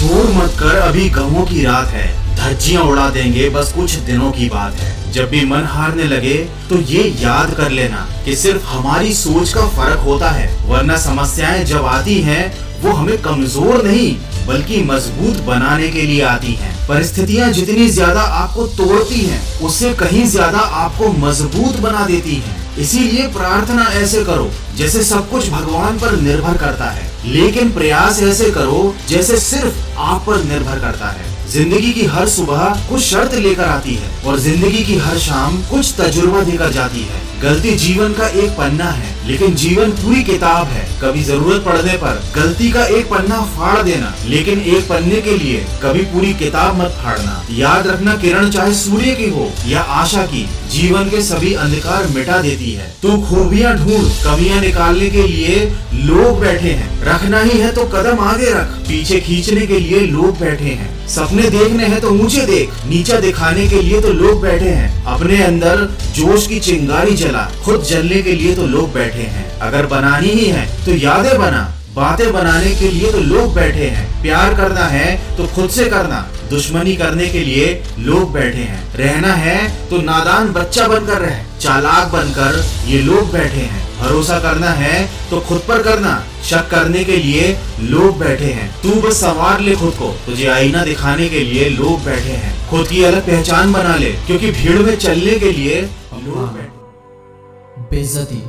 शोर मत कर, अभी गमों की रात है, धज्जियां उड़ा देंगे, बस कुछ दिनों की बात है। जब भी मन हारने लगे तो ये याद कर लेना कि सिर्फ हमारी सोच का फर्क होता है, वरना समस्याएं जब आती हैं वो हमें कमजोर नहीं बल्कि मजबूत बनाने के लिए आती हैं। परिस्थितियां जितनी ज्यादा आपको तोड़ती हैं, उससे कहीं ज्यादा आपको मजबूत बना देती हैं। इसीलिए प्रार्थना ऐसे करो जैसे सब कुछ भगवान पर निर्भर करता है, लेकिन प्रयास ऐसे करो जैसे सिर्फ आप पर निर्भर करता है। जिंदगी की हर सुबह कुछ शर्त लेकर आती है और जिंदगी की हर शाम कुछ तजुर्बा देकर जाती है। गलती जीवन का एक पन्ना है, लेकिन जीवन पूरी किताब है। कभी जरूरत पड़ने पर गलती का एक पन्ना फाड़ देना, लेकिन एक पन्ने के लिए कभी पूरी किताब मत फाड़ना। याद रखना, किरण चाहे सूर्य की हो या आशा की, जीवन के सभी अंधकार मिटा देती है। तू खूबियां ढूंढ, कमियां निकालने के लिए लोग बैठे हैं। रखना ही है तो कदम आगे रख, पीछे खींचने के लिए लोग बैठे हैं। सपने देखने हैं तो ऊंचे देख, नीचा दिखाने के लिए तो लोग बैठे हैं। अपने अंदर जोश की चिंगारी जला, खुद जलने के लिए तो लोग बैठे हैं। अगर बनानी ही है तो यादें बना, बातें बनाने के लिए तो लोग बैठे हैं। प्यार करना है तो खुद से करना, दुश्मनी करने के लिए लोग बैठे हैं। रहना है तो नादान बच्चा बनकर रह, चालाक बनकर ये लोग बैठे हैं। भरोसा करना है तो खुद पर करना, शक करने के लिए लोग बैठे हैं। तू बस संवार ले खुद को, तुझे आईना दिखाने के लिए लोग बैठे हैं। खुद की अलग पहचान बना ले, क्योंकि भीड़ में चलने के लिए लोग बैठे। बेइज्जती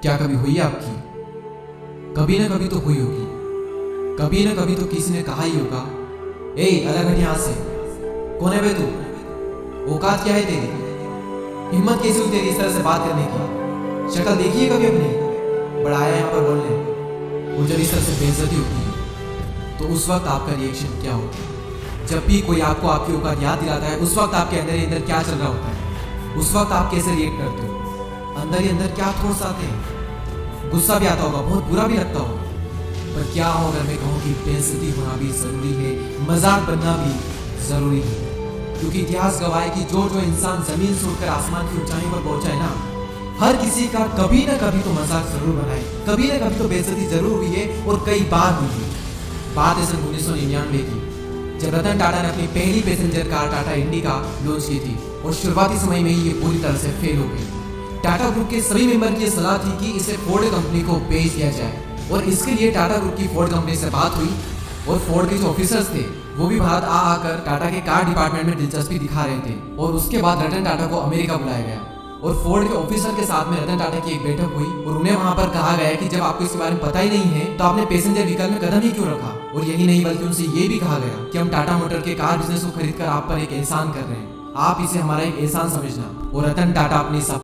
क्या कभी हुई आपकी? कभी ना कभी तो हुई होगी। कभी ना कभी तो किसी ने कहा ही होगा, ए अलग हट यहाँ से, कौन है बे तू? औकात क्या है तेरी? हिम्मत कैसे हुई तेरी इस तरह से बात करने की? शक्ल देखी है कभी अपनी? बढ़ाया यहाँ पर बोलने। और जब इस तरह से बेइज्जती होती है तो उस वक्त आपका रिएक्शन क्या होता है? जब भी कोई आपको आपकी औकात याद दिलाता है, उस वक्त आपके अंदर ही अंदर क्या चल रहा होता है? उस वक्त आप कैसे रिएक्ट करते हो? अंदर ही अंदर क्या थॉट्स आते हैं? गुस्सा भी आता होगा, बहुत बुरा भी लगता होगा। पर क्या हो अगर मैं कहूँ कि बेइज्जती होना भी जरूरी है, मजाक बनना भी जरूरी है। क्योंकि इतिहास गवाह है कि जो जो इंसान जमीन से उठकर आसमान की ऊंचाई पर पहुंचा है ना, हर किसी का कभी ना कभी तो मजाक जरूर बनाए, कभी ना कभी तो बेइज्जती जरूर हुई है, और कई बार हुई है। बात है सन 1999 की, जब रतन टाटा ने अपनी पहली passenger car Tata indica launch की थी, और शुरुआती समय में ही ये पूरी तरह से फेल हो गई। टाटा ग्रुप के सभी मेंबर की सलाह थी कि इसे फोर्ड कंपनी को बेच दिया जाए, और इसके लिए टाटा ग्रुप की फोर्ड कंपनी से बात हुई, और फोर्ड के जो ऑफिसर्स थे वो भी भारत आकर टाटा के कार डिपार्टमेंट में दिलचस्पी दिखा रहे थे। और उसके बाद रतन टाटा को अमेरिका बुलाया गया, और फोर्ड के ऑफिसर के साथ में रतन टाटा की एक बैठक हुई, और उन्हें वहां पर कहा गया कि जब आपको इसके बारे में पता ही नहीं है तो आपने पैसेंजर व्हीकल में कदम ही क्यों रखा। और यही नहीं बल्कि उनसे ये भी कहा गया कि हम टाटा मोटर के कार बिजनेस को खरीद कर आप पर एक एहसान कर रहे हैं, आप इसे हमारा एक एहसान समझना। और रतन टाटा अपनी